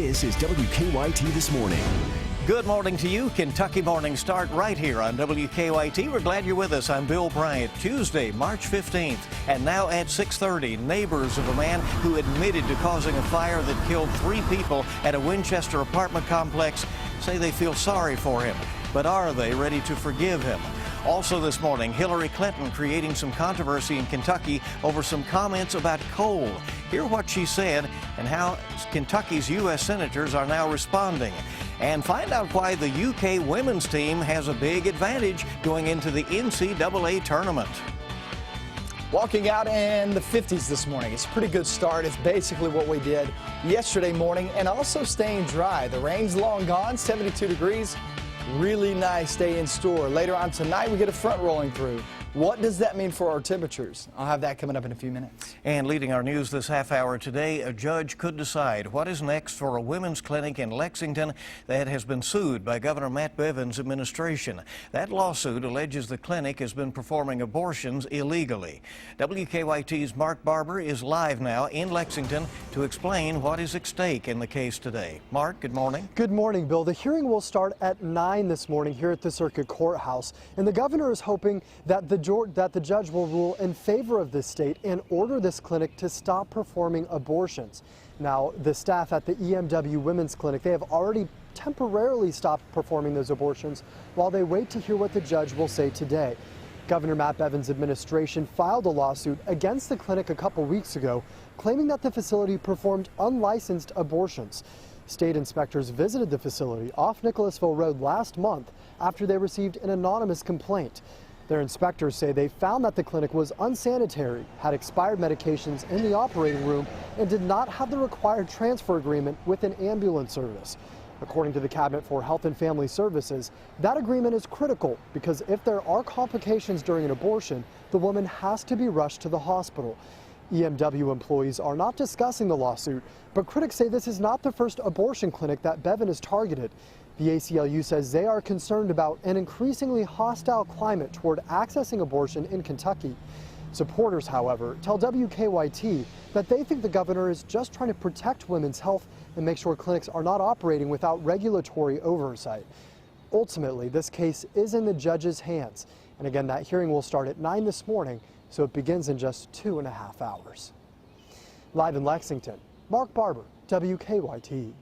This is WKYT This Morning. Good morning to you. Kentucky Morning start right here on WKYT. We're glad you're with us. I'm Bill Bryant. Tuesday, March 15th. And now at 6:30, neighbors of a man who admitted to causing a fire that killed 3 people at a Winchester apartment complex say they feel sorry for him. But are they ready to forgive him? Also this morning, Hillary Clinton creating some controversy in Kentucky over some comments about coal. Hear what she said and how Kentucky's U.S. senators are now responding. And find out why the UK women's team has a big advantage going into the NCAA Tournament. Walking out in the 50s this morning. It's a pretty good start. It's basically what we did yesterday morning, and also staying dry. The rain's long gone, 72 degrees. Really nice day in store. Later on tonight, we get a front rolling through. What does that mean for our temperatures? I'll have that coming up in a few minutes. And leading our news this half hour today, a judge could decide what is next for a women's clinic in Lexington that has been sued by Governor Matt Bevin's administration. That lawsuit alleges the clinic has been performing abortions illegally. WKYT's Mark Barber is live now in Lexington to explain what is at stake in the case today. Mark, good morning. Good morning, Bill. The hearing will start at 9 this morning here at the Circuit Courthouse, and the governor is hoping that the judge will rule in favor of this state and order this clinic to stop performing abortions. Now, the staff at the EMW Womens Clinic, they have already temporarily stopped performing those abortions while they wait to hear what the judge will say today. Governor Matt Bevin's administration filed a lawsuit against the clinic a couple weeks ago, claiming that the facility performed unlicensed abortions. State inspectors visited the facility off Nicholasville Road last month after they received an anonymous complaint. Their inspectors say they found that the clinic was unsanitary, had expired medications in the operating room, and did not have the required transfer agreement with an ambulance service. According to the Cabinet for Health and Family Services, that agreement is critical because if there are complications during an abortion, the woman has to be rushed to the hospital. EMW employees are not discussing the lawsuit, but critics say this is not the first abortion clinic that Bevin has targeted. The ACLU says they are concerned about an increasingly hostile climate toward accessing abortion in Kentucky. Supporters, however, tell WKYT that they think the governor is just trying to protect women's health and make sure clinics are not operating without regulatory oversight. Ultimately, this case is in the judge's hands. And again, that hearing will start at 9 this morning, so it begins in just 2.5 hours. Live in Lexington, Mark Barber, WKYT.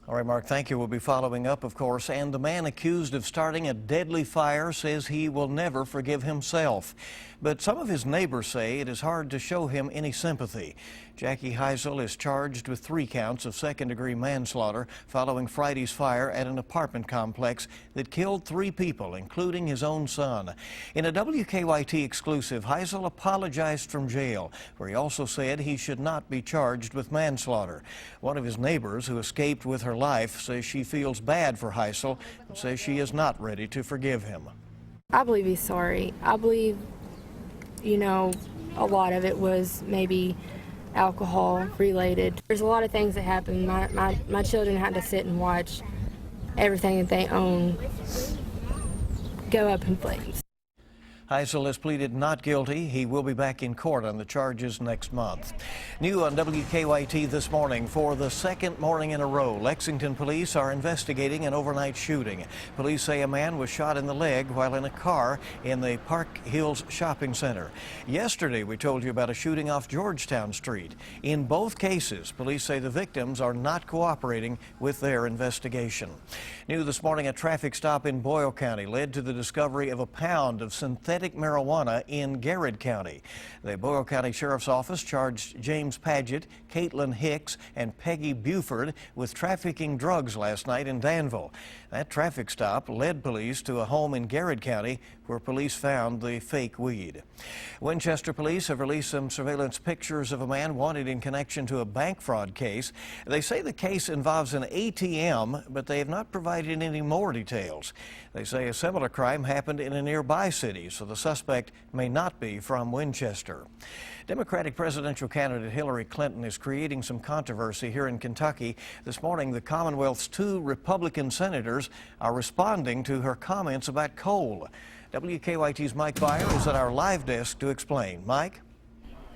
All right, Mark, thank you. We'll be following up, of course. And the man accused of starting a deadly fire says he will never forgive himself. But some of his neighbors say it is hard to show him any sympathy. Jackie Heisel is charged with 3 counts of second-degree manslaughter following Friday's fire at an apartment complex that killed 3 people, including his own son. In a WKYT exclusive, Heisel apologized from jail, where he also said he should not be charged with manslaughter. One of his neighbors, who escaped with her life, says she feels bad for Heisel and says she is not ready to forgive him. I believe he's sorry. I believe, a lot of it was maybe alcohol related. There's a lot of things that happened. My children had to sit and watch everything that they own go up in flames. Heisel has pleaded not guilty. He will be back in court on the charges next month. New on WKYT this morning, for the second morning in a row, Lexington police are investigating an overnight shooting. Police say a man was shot in the leg while in a car in the Park Hills Shopping Center. Yesterday, we told you about a shooting off Georgetown Street. In both cases, police say the victims are not cooperating with their investigation. New this morning, a traffic stop in Boyle County led to the discovery of a pound of synthetic marijuana in Garrett County. The Boyle County Sheriff's Office charged James Paget, Caitlin Hicks, and Peggy Buford with trafficking drugs last night in Danville. That traffic stop led police to a home in Garrett County where police found the fake weed. Winchester police have released some surveillance pictures of a man wanted in connection to a bank fraud case. They say the case involves an ATM, but they have not provided any more details. They say a similar crime happened in a nearby city, so the suspect may not be from Winchester. Democratic presidential candidate Hillary Clinton is creating some controversy here in Kentucky. This morning, the Commonwealth's 2 Republican senators are responding to her comments about coal. WKYT's Mike Byer is at our live desk to explain. Mike?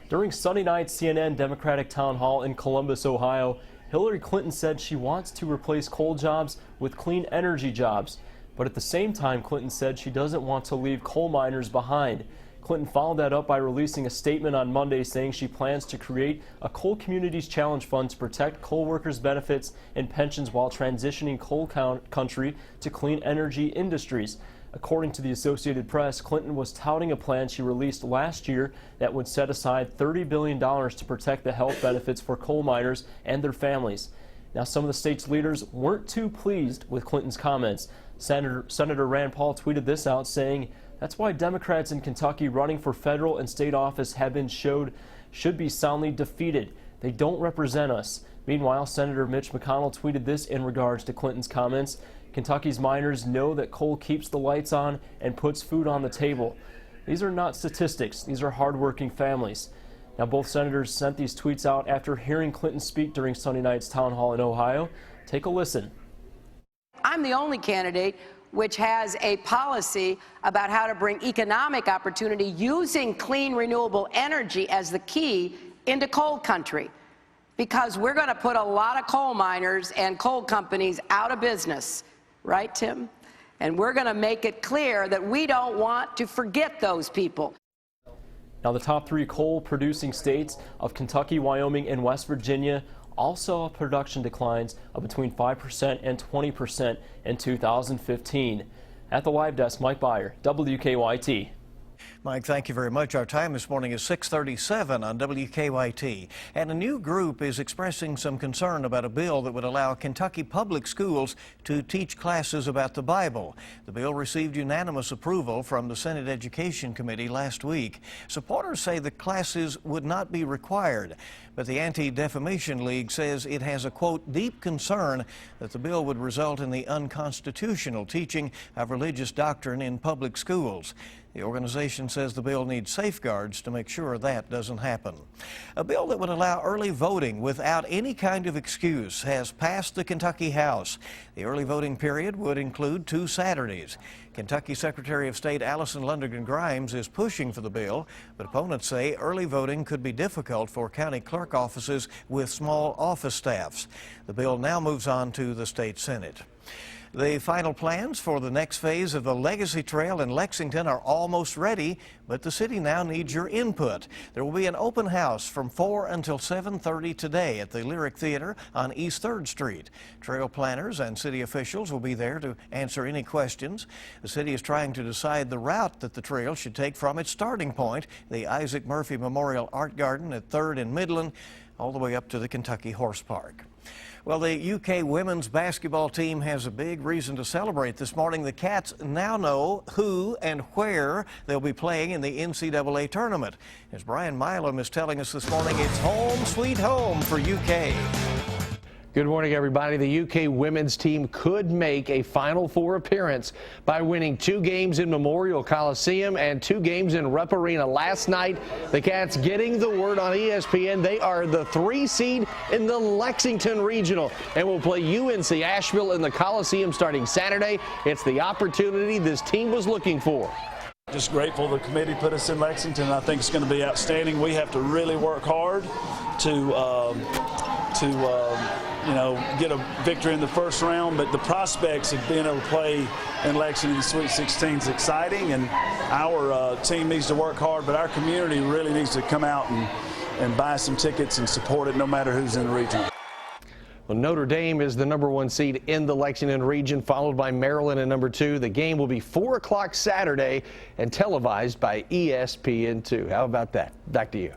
During Sunday night's CNN Democratic Town Hall in Columbus, Ohio, Hillary Clinton said she wants to replace coal jobs with clean energy jobs. But at the same time, Clinton said she doesn't want to leave coal miners behind. Clinton followed that up by releasing a statement on Monday saying she plans to create a Coal Communities Challenge Fund to protect coal workers' benefits and pensions while transitioning coal country to clean energy industries. According to the Associated Press, Clinton was touting a plan she released last year that would set aside $30 billion to protect the health benefits for coal miners and their families. Now, some of the state's leaders weren't too pleased with Clinton's comments. Senator Rand Paul tweeted this out, saying, "That's why Democrats in Kentucky running for federal and state office should be soundly defeated. They don't represent us." Meanwhile, Senator Mitch McConnell tweeted this in regards to Clinton's comments. Kentucky's miners know that coal keeps the lights on and puts food on the table. These are not statistics. These are hardworking families. Now, both senators sent these tweets out after hearing Clinton speak during Sunday night's town hall in Ohio. Take a listen. I'm the only candidate which has a policy about how to bring economic opportunity using clean, renewable energy as the key into coal country, because we're going to put a lot of coal miners and coal companies out of business. Right, Tim? And we're going to make it clear that we don't want to forget those people. Now, the top 3 coal-producing states of Kentucky, Wyoming, and West Virginia all saw production declines of between 5% and 20% in 2015. At the live desk, Mike Byer, WKYT. Mike, thank you very much. Our time this morning is 6:37 on WKYT. And a new group is expressing some concern about a bill that would allow Kentucky public schools to teach classes about the Bible. The bill received unanimous approval from the Senate Education Committee last week. Supporters say the classes would not be required, but the Anti-Defamation League says it has a, quote, deep concern that the bill would result in the unconstitutional teaching of religious doctrine in public schools. The organization says the bill needs safeguards to make sure that doesn't happen. A bill that would allow early voting without any kind of excuse has passed the Kentucky House. The early voting period would include 2 Saturdays. Kentucky Secretary of State Allison Lundergan Grimes is pushing for the bill, but opponents say early voting could be difficult for county clerk offices with small office staffs. The bill now moves on to the state Senate. The final plans for the next phase of the Legacy Trail in Lexington are almost ready, but the city now needs your input. There will be an open house from 4 until 7:30 today at the Lyric Theater on East 3rd Street. Trail planners and city officials will be there to answer any questions. The city is trying to decide the route that the trail should take from its starting point, the Isaac Murphy Memorial Art Garden at 3rd and Midland, all the way up to the Kentucky Horse Park. Well, the UK women's basketball team has a big reason to celebrate this morning. The Cats now know who and where they'll be playing in the NCAA Tournament. As Brian Milam is telling us this morning, it's home sweet home for UK. Good morning, everybody. The UK women's team could make a Final Four appearance by winning 2 games in Memorial Coliseum and 2 games in Rupp Arena last night. The Cats getting the word on ESPN. They are the 3 seed in the Lexington Regional and will play UNC Asheville in the Coliseum starting Saturday. It's the opportunity this team was looking for. Just grateful the committee put us in Lexington. I think it's going to be outstanding. We have to really work hard to get a victory in the first round, but the prospects of being able to play in Lexington in the Sweet 16 is exciting, and our team needs to work hard, but our community really needs to come out and buy some tickets and support it no matter who's in the region. Well, Notre Dame is the #1 seed in the Lexington region, followed by Maryland at #2. The game will be 4 o'clock Saturday and televised by ESPN2. How about that? Back to you.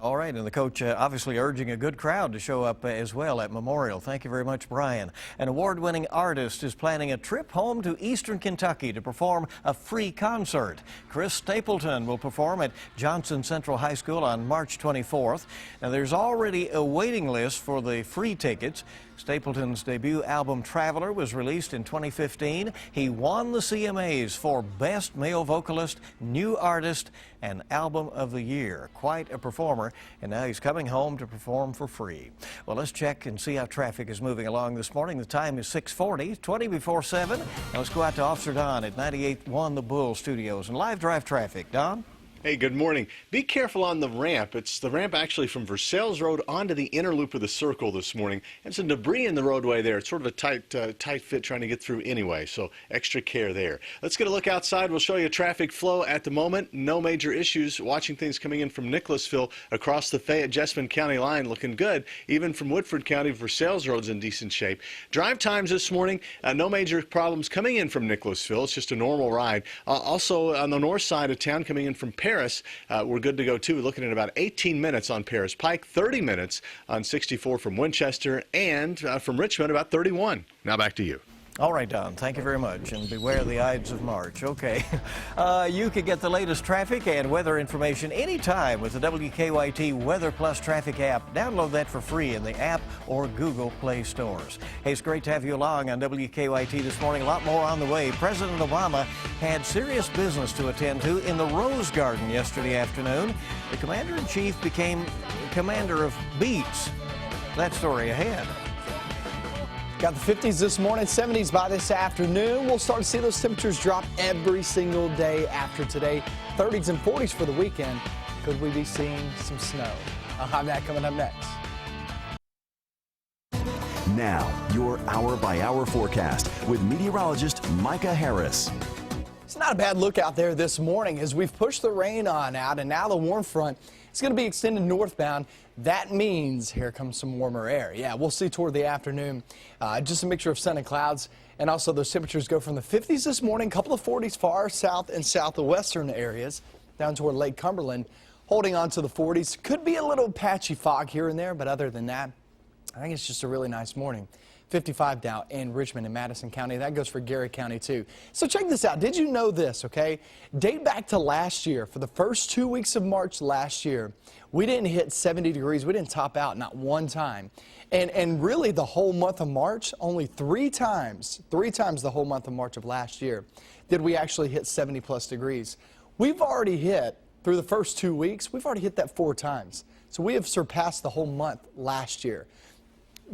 All right, and the coach obviously urging a good crowd to show up as well at Memorial. Thank you very much, Brian. An award-winning artist is planning a trip home to eastern Kentucky to perform a free concert. Chris Stapleton will perform at Johnson Central High School on March 24th. Now, there's already a waiting list for the free tickets. Stapleton's debut album, Traveler, was released in 2015. He won the CMAs for Best Male Vocalist, New Artist, and Album of the Year. Quite a performer, and now he's coming home to perform for free. Well, let's check and see how traffic is moving along this morning. The time is 6:40, 20 before 7. Now let's go out to Officer Don at 98.1 The Bull Studios and live drive traffic. Don? Hey, good morning. Be careful on the ramp. It's the ramp actually from Versailles Road onto the inner loop of the circle this morning. And some debris in the roadway there. It's sort of a tight fit trying to get through anyway, so extra care there. Let's get a look outside. We'll show you traffic flow at the moment. No major issues. Watching things coming in from Nicholasville across the Fayette-Jessamine County line looking good. Even from Woodford County, Versailles Road's in decent shape. Drive times this morning, no major problems coming in from Nicholasville. It's just a normal ride. Also on the north side of town coming in from Paris, we're good to go too. Looking at about 18 minutes on Paris Pike, 30 minutes on 64 from Winchester, and from Richmond about 31. Now back to you. All right, Don, thank you very much, and beware the Ides of March. Okay, you can get the latest traffic and weather information anytime with the WKYT Weather Plus Traffic app. Download that for free in the app or Google Play stores. Hey, it's great to have you along on WKYT this morning. A lot more on the way. President Obama had serious business to attend to in the Rose Garden yesterday afternoon. The Commander-in-Chief became Commander of Beats. That story ahead. Got the 50s this morning, 70s by this afternoon. We'll start to see those temperatures drop every single day after today. 30s and 40s for the weekend. Could we be seeing some snow? I'll have that coming up next. Now, your hour-by-hour forecast with meteorologist Micah Harris. It's not a bad look out there this morning as we've pushed the rain on out, and now the warm front is going to be extended northbound. That means here comes some warmer air. Yeah, we'll see toward the afternoon. Just a mixture of sun and clouds, and also those temperatures go from the 50s this morning, a couple of 40s far south and southwestern areas, down toward Lake Cumberland, holding on to the 40s. Could be a little patchy fog here and there, but other than that, I think it's just a really nice morning. 55 now in Richmond and Madison County. That goes for Gary County too. So check this out. Did you know this, okay? Date back to last year. For the first 2 weeks of March last year, we didn't hit 70 degrees. We didn't top out not one time. And really the whole month of March, only three times the whole month of March of last year did we actually hit 70 plus degrees. We've already hit, through the first 2 weeks, we've already hit that 4 times. So we have surpassed the whole month last year.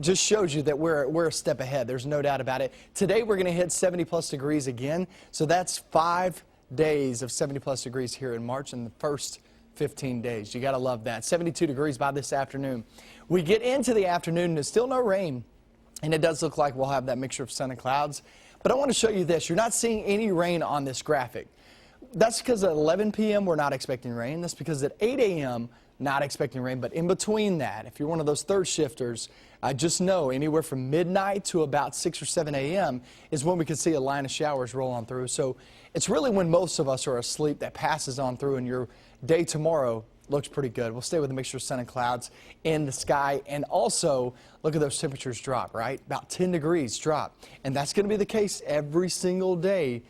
Just shows you that we're a step ahead. There's no doubt about it. Today we're going to hit 70 plus degrees again. So that's 5 days of 70 plus degrees here in March in the first 15 days. You got to love that. 72 degrees by this afternoon. We get into the afternoon and there's still no rain. And it does look like we'll have that mixture of sun and clouds. But I want to show you this. You're not seeing any rain on this graphic. That's because at 11 p.m. we're not expecting rain. That's because at 8 a.m. not expecting rain. But in between that, if you're one of those third shifters, just know anywhere from midnight to about 6 or 7 a.m. is when we can see a line of showers roll on through. So it's really when most of us are asleep that passes on through, and your day tomorrow looks pretty good. We'll stay with a mixture of sun and clouds in the sky. And also, look at those temperatures drop, right? About 10 degrees drop. And that's going to be the case every single day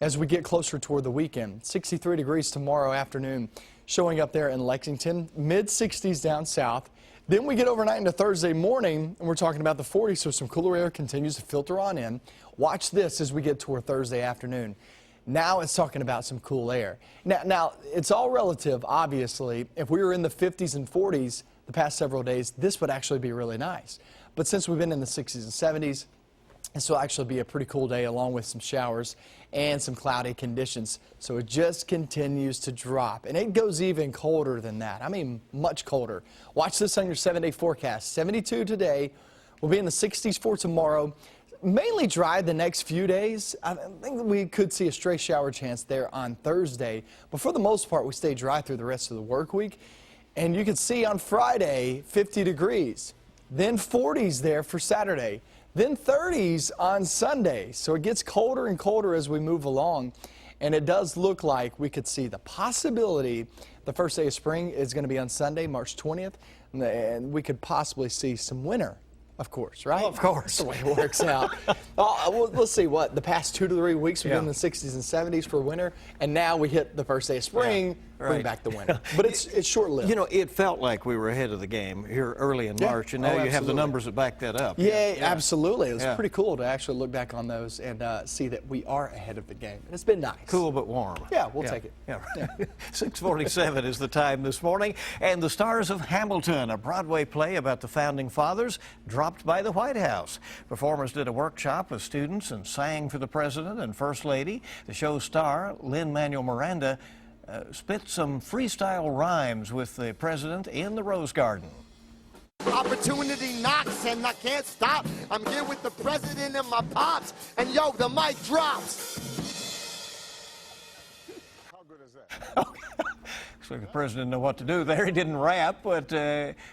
as we get closer toward the weekend. 63 degrees tomorrow afternoon showing up there in Lexington. Mid-60s down south. Then we get overnight into Thursday morning, and we're talking about the 40s, so some cooler air continues to filter on in. Watch this as we get toward Thursday afternoon. Now it's talking about some cool air. Now, it's all relative, obviously. If we were in the 50s and 40s the past several days, this would actually be really nice. But since we've been in the 60s and 70s, this will actually be a pretty cool day along with some showers and some cloudy conditions. So it just continues to drop. And it goes even colder than that. I mean, much colder. Watch this on your 7-day forecast. 72 today. We'll be in the 60s for tomorrow. Mainly dry the next few days. I think we could see a stray shower chance there on Thursday. But for the most part, we stay dry through the rest of the work week. And you can see on Friday, 50 degrees. Then 40s there for Saturday. Then 30s on Sunday. So it gets colder and colder as we move along. And it does look like we could see the possibility the first day of spring is going to be on Sunday, March 20th. And we could possibly see some winter, of course, right? Well, of course. That's the way it works out. Well, let's see, what, the past 2 to 3 weeks we've been in the 60s and 70s for winter. And now we hit the first day of spring. Bring back the winter. But it's short-lived. You know, it felt like we were ahead of the game here early in March, and now you have the numbers that back that up. Yeah, absolutely. It was pretty cool to actually look back on those and see that we are ahead of the game. And it's been nice. Cool but warm. Yeah, we'll take it. Yeah. 6:47 is the time this morning. And the stars of Hamilton, a Broadway play about the Founding Fathers, dropped by the White House. Performers did a workshop with students and sang for the President and First Lady. The show's star, Lin-Manuel Miranda, spit some freestyle rhymes with the president in the Rose Garden. Opportunity knocks and I can't stop. I'm here with the president and my pops, and yo, the mic drops. How good is that? Looks like the president didn't know what to do there. He didn't rap, but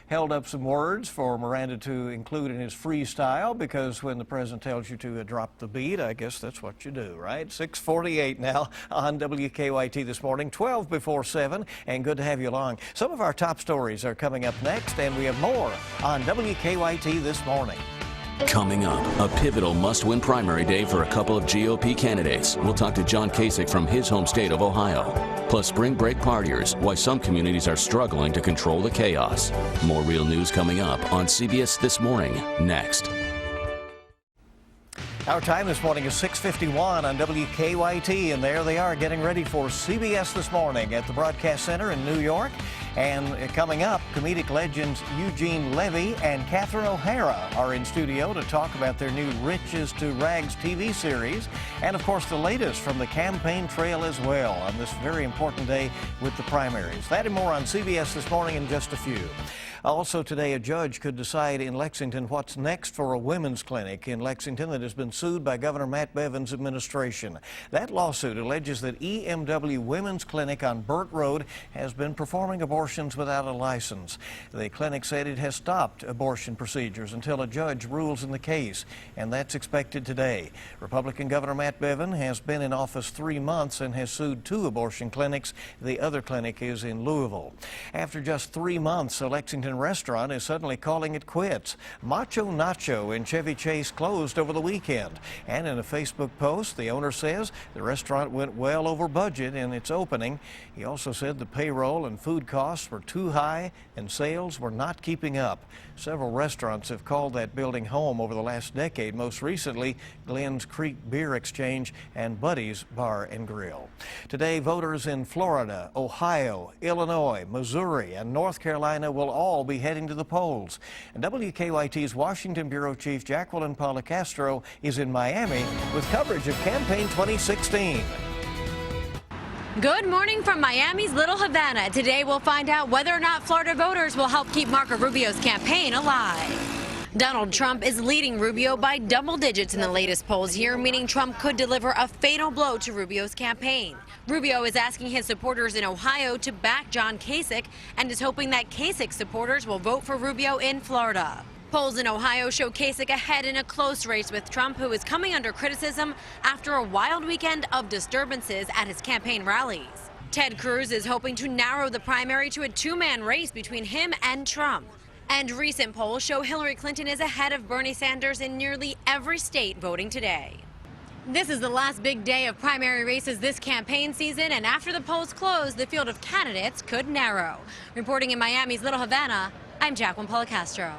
held up some words for Miranda to include in his freestyle, because when the president tells you to drop the beat, I guess that's what you do, right? 6:48 now on WKYT this morning, 12 before 7, and good to have you along. Some of our top stories are coming up next, and we have more on WKYT this morning. Coming up, a pivotal must-win primary day for a couple of GOP candidates. We'll talk to John Kasich from his home state of Ohio. Plus, spring break partiers, why some communities are struggling to control the chaos. More real news coming up on CBS This Morning, next. Our time this morning is 6:51 on WKYT, and there they are getting ready for CBS This Morning at the Broadcast Center in New York. And coming up, comedic legends Eugene Levy and Catherine O'Hara are in studio to talk about their new Riches to Rags TV series. And of course, the latest from the campaign trail as well on this very important day with the primaries. That and more on CBS This Morning in just a few. Also today, a judge could decide in Lexington what's next for a women's clinic in Lexington that has been sued by Governor Matt Bevin's administration. That lawsuit alleges that EMW Womens Clinic on Burt Road has been performing abortions without a license. The clinic said it has stopped abortion procedures until a judge rules in the case, and that's expected today. Republican Governor Matt Bevin has been in office 3 months and has sued 2 abortion clinics. The other clinic is in Louisville. After just 3 months, a Lexington restaurant is suddenly calling it quits. Macho Nacho in Chevy Chase closed over the weekend. And in a Facebook post, the owner says the restaurant went well over budget in its opening. He also said the payroll and food costs were too high and sales were not keeping up. Several restaurants have called that building home over the last decade, most recently Glenn's Creek Beer Exchange and Buddy's Bar and Grill. Today, voters in Florida, Ohio, Illinois, Missouri, and North Carolina will all be heading to the polls. And WKYT's Washington Bureau Chief Jacqueline Policastro is in Miami with coverage of Campaign 2016. Good morning from Miami's Little Havana. Today we'll find out whether or not Florida voters will help keep Marco Rubio's campaign alive. Donald Trump is leading Rubio by double digits in the latest polls here, meaning Trump could deliver a fatal blow to Rubio's campaign. Rubio is asking his supporters in Ohio to back John Kasich and is hoping that Kasich supporters will vote for Rubio in Florida. Polls in Ohio show Kasich ahead in a close race with Trump, who is coming under criticism after a wild weekend of disturbances at his campaign rallies. Ted Cruz is hoping to narrow the primary to a 2-man race between him and Trump. And recent polls show Hillary Clinton is ahead of Bernie Sanders in nearly every state voting today. This is the last big day of primary races this campaign season, and after the polls close, the field of candidates could narrow. Reporting in Miami's Little Havana, I'm Jacqueline Policastro.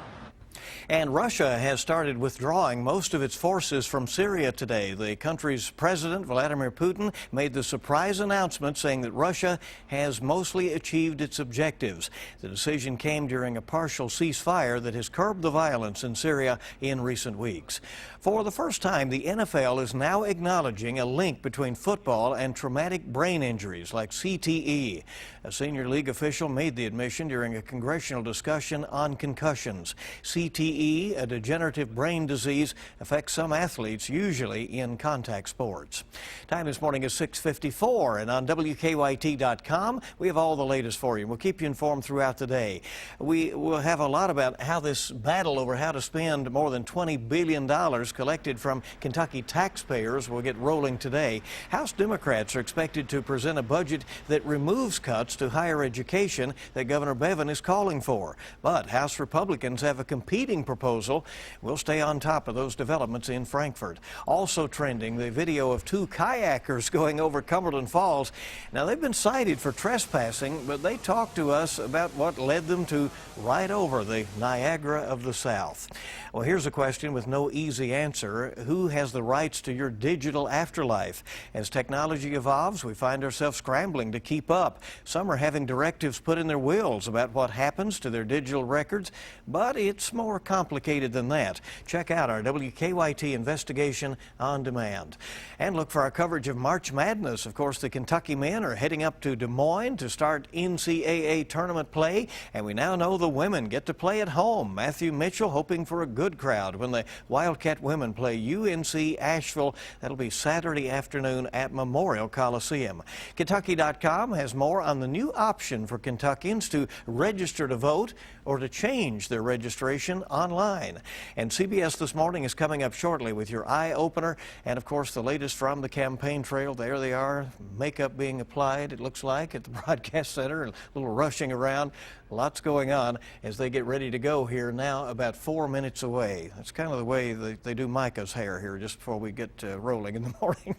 And Russia has started withdrawing most of its forces from Syria today. The country's president, Vladimir Putin, made the surprise announcement saying that Russia has mostly achieved its objectives. The decision came during a partial ceasefire that has curbed the violence in Syria in recent weeks. For the first time, the NFL is now acknowledging a link between football and traumatic brain injuries like CTE. A senior league official made the admission during a congressional discussion on concussions. CTE, a degenerative brain disease, affects some athletes, usually in contact sports. Time this morning is 6:54, and on WKYT.com, we have all the latest for you. We'll keep you informed throughout the day. We will have a lot about how this battle over how to spend more than $20 billion collected from Kentucky taxpayers will get rolling today. House Democrats are expected to present a budget that removes cuts to higher education that Governor Bevin is calling for. But House Republicans have a competing proposal. We'll stay on top of those developments in Frankfurt. Also trending, the video of 2 kayakers going over Cumberland Falls. Now, they've been cited for trespassing, but they talked to us about what led them to ride over the Niagara of the South. Well, here's a question with no easy answer. Who has the rights to your digital afterlife? As technology evolves, we find ourselves scrambling to keep up. Some are having directives put in their wills about what happens to their digital records, but it's more complicated complicated than that. Check out our WKYT investigation on demand. And look for our coverage of March Madness. Of course, the Kentucky men are heading up to Des Moines to start NCAA Tournament play, and we now know the women get to play at home. Matthew Mitchell hoping for a good crowd when the Wildcat women play UNC Asheville. That'll be Saturday afternoon at Memorial Coliseum. Kentucky.com has more on the new option for Kentuckians to register to vote or to change their registration online. And CBS This Morning is coming up shortly with your eye-opener and, of course, the latest from the campaign trail. There they are, makeup being applied, it looks like, at the broadcast center, a little rushing around. Lots going on as they get ready to go here now, about 4 minutes away. That's kind of the way they do Micah's hair here just before we get rolling in the morning.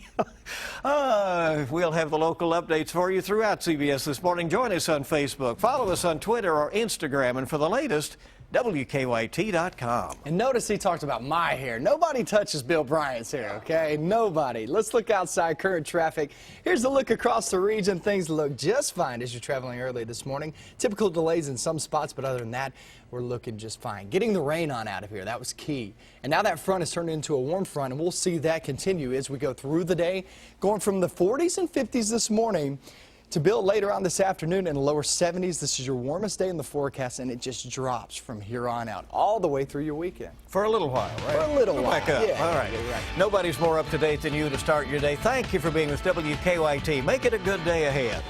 We'll have the local updates for you throughout CBS This Morning. Join us on Facebook, follow us on Twitter or Instagram, and for the latest, WKYT.com. And notice he talked about my hair. Nobody touches Bill Bryant's hair, okay? Nobody. Let's look outside current traffic. Here's a look across the region. Things look just fine as you're traveling early this morning. Typical delays in some spots, but other than that, we're looking just fine. Getting the rain on out of here, that was key. And now that front has turned into a warm front, and we'll see that continue as we go through the day. Going from the 40s and 50s this morning to build later on this afternoon in the lower 70s. This is your warmest day in the forecast, and it just drops from here on out all the way through your weekend. For a little while, right? For a little while. Back up. Yeah, all right. right. Nobody's more up to date than you to start your day. Thank you for being with WKYT. Make it a good day ahead.